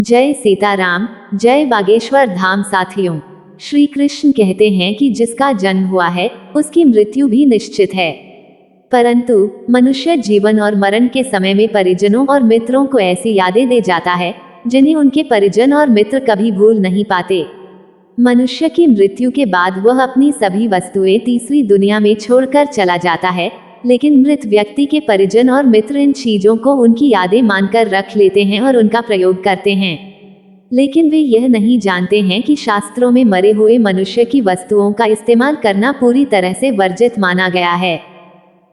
जय सीताराम, जय बागेश्वर धाम। साथियों, श्री कृष्ण कहते हैं कि जिसका जन्म हुआ है उसकी मृत्यु भी निश्चित है, परंतु मनुष्य जीवन और मरण के समय में परिजनों और मित्रों को ऐसी यादें दे जाता है जिन्हें उनके परिजन और मित्र कभी भूल नहीं पाते। मनुष्य की मृत्यु के बाद वह अपनी सभी वस्तुएं तीसरी दुनिया में छोड़कर चला जाता है, लेकिन मृत व्यक्ति के परिजन और मित्र इन चीजों को उनकी यादें मानकर रख लेते हैं और उनका प्रयोग करते हैं। लेकिन वे यह नहीं जानते हैं कि शास्त्रों में मरे हुए मनुष्य की वस्तुओं का इस्तेमाल करना पूरी तरह से वर्जित माना गया है।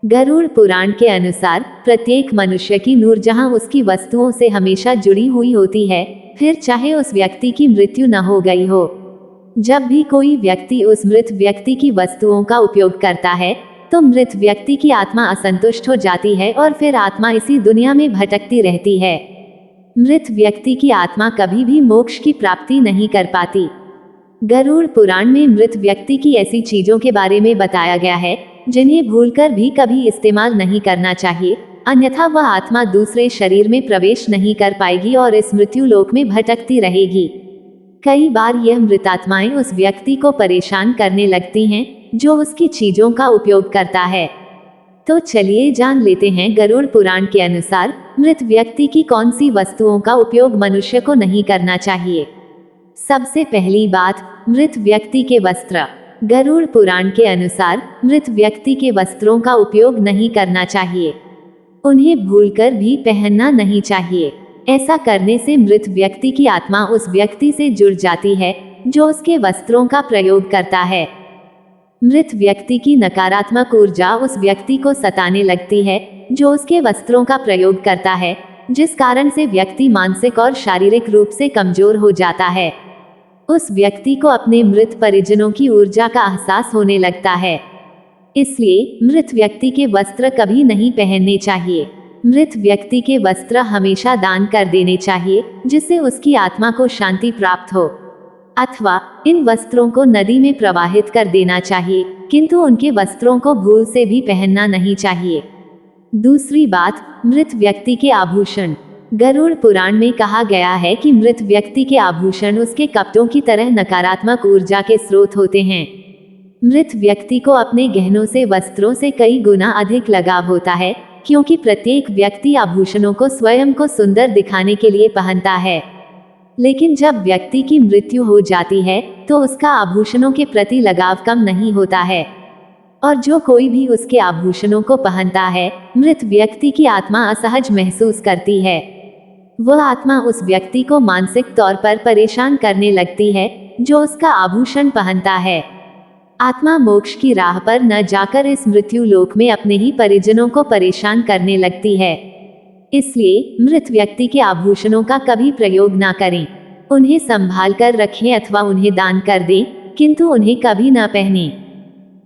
गरुड़ पुराण के अनुसार प्रत्येक मनुष्य की नूरजहां उसकी वस्तुओं से हमेशा जुड़ी हुई होती है, फिर चाहे उस व्यक्ति की मृत्यु न हो गई हो। जब भी कोई व्यक्ति उस मृत व्यक्ति की वस्तुओं का उपयोग करता है तो मृत व्यक्ति की आत्मा असंतुष्ट हो जाती है और फिर आत्मा इसी दुनिया में भटकती रहती है। मृत व्यक्ति की आत्मा कभी भी मोक्ष की प्राप्ति नहीं कर पाती। गरुड़ पुराण में मृत व्यक्ति की ऐसी चीजों के बारे में बताया गया है जिन्हें भूलकर भी कभी इस्तेमाल नहीं करना चाहिए, अन्यथा वह आत्मा दूसरे शरीर में प्रवेश नहीं कर पाएगी और इस मृत्यु लोक में भटकती रहेगी। कई बार यह मृतात्माएं उस व्यक्ति को परेशान करने लगती हैं जो उसकी चीजों का उपयोग करता है। तो चलिए जान लेते हैं गरुड़ पुराण के अनुसार मृत व्यक्ति की कौन सी वस्तुओं का उपयोग मनुष्य को नहीं करना चाहिए। सबसे पहली बात, मृत व्यक्ति के वस्त्र। गरुड़ पुराण के अनुसार मृत व्यक्ति के वस्त्रों का उपयोग नहीं करना चाहिए, उन्हें भूलकर भी पहनना नहीं चाहिए। ऐसा करने से मृत व्यक्ति की आत्मा उस व्यक्ति से जुड़ जाती है जो उसके वस्त्रों का प्रयोग करता है। मृत व्यक्ति की नकारात्मक ऊर्जा उस व्यक्ति को सताने लगती है जो उसके वस्त्रों का प्रयोग करता है, जिस कारण से व्यक्ति मानसिक और शारीरिक रूप से कमजोर हो जाता है। उस व्यक्ति को अपने मृत परिजनों की ऊर्जा का एहसास होने लगता है, इसलिए मृत व्यक्ति के वस्त्र कभी नहीं पहनने चाहिए। मृत व्यक्ति के वस्त्र हमेशा दान कर देने चाहिए जिससे उसकी आत्मा को शांति प्राप्त हो, अथवा इन वस्त्रों को नदी में प्रवाहित कर देना चाहिए, किंतु उनके वस्त्रों को भूल से भी पहनना नहीं चाहिए। दूसरी बात, मृत व्यक्ति के आभूषण। गरुड़ पुराण में कहा गया है कि मृत व्यक्ति के आभूषण उसके कपटों की तरह नकारात्मक ऊर्जा के स्रोत होते हैं। मृत व्यक्ति को अपने गहनों से वस्त्रों से कई गुना अधिक लगाव होता है, क्योंकि प्रत्येक व्यक्ति आभूषणों को स्वयं को सुंदर दिखाने के लिए पहनता है। लेकिन जब व्यक्ति की मृत्यु हो जाती है तो उसका आभूषणों के प्रति लगाव कम नहीं होता है, और जो कोई भी उसके आभूषणों को पहनता है, मृत व्यक्ति की आत्मा असहज महसूस करती है। वह आत्मा उस व्यक्ति को मानसिक तौर पर परेशान करने लगती है जो उसका आभूषण पहनता है। आत्मा मोक्ष की राह पर न जाकर इस मृत्यु लोक में अपने ही परिजनों को परेशान करने लगती है। इसलिए मृत व्यक्ति के आभूषणों का कभी प्रयोग ना करें, उन्हें संभाल कर रखें अथवा उन्हें दान कर दें, किंतु उन्हें कभी ना पहनें।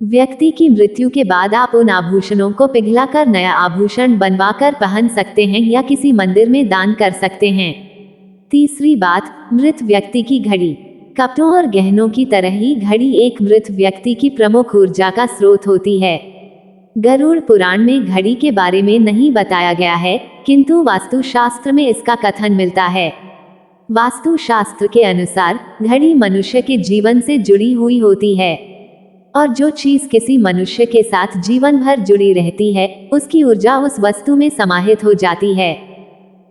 व्यक्ति की मृत्यु के बाद आप उन आभूषणों को पिघलाकर नया आभूषण बनवाकर पहन सकते हैं या किसी मंदिर में दान कर सकते हैं। तीसरी बात, मृत व्यक्ति की घड़ी। कपड़ों और गहनों की तरह ही घड़ी एक मृत व्यक्ति की प्रमुख ऊर्जा का स्रोत होती है। गरुड़ पुराण में घड़ी के बारे में नहीं बताया गया है, किंतु वास्तुशास्त्र में इसका कथन मिलता है। वास्तुशास्त्र के अनुसार घड़ी मनुष्य के जीवन से जुड़ी हुई होती है, और जो चीज किसी मनुष्य के साथ जीवन भर जुड़ी रहती है उसकी ऊर्जा उस वस्तु में समाहित हो जाती है।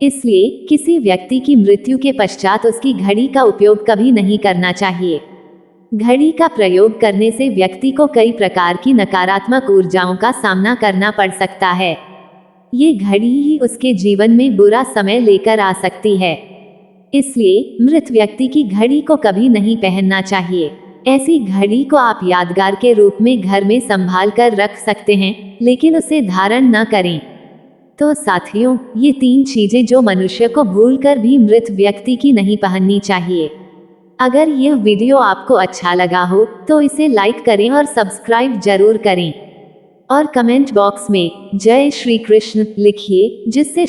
इसलिए किसी व्यक्ति की मृत्यु के पश्चात उसकी घड़ी का उपयोग कभी नहीं करना चाहिए। घड़ी का प्रयोग करने से व्यक्ति को कई प्रकार की नकारात्मक ऊर्जाओं का सामना करना पड़ सकता है। ये घड़ी ही उसके जीवन में बुरा समय लेकर आ सकती है। इसलिए मृत व्यक्ति की घड़ी को कभी नहीं पहनना चाहिए। ऐसी घड़ी को आप यादगार के रूप में घर में संभाल कर रख सकते हैं, लेकिन उसे धारण न करें। तो साथियों, ये 3 चीजें जो मनुष्य को भूलकर भी मृत व्यक्ति की नहीं पहननी चाहिए। अगर यह वीडियो आपको अच्छा लगा हो तो इसे लाइक करें और सब्सक्राइब जरूर करें, और कमेंट बॉक्स में जय श्री कृष्ण लिखिए, जिससे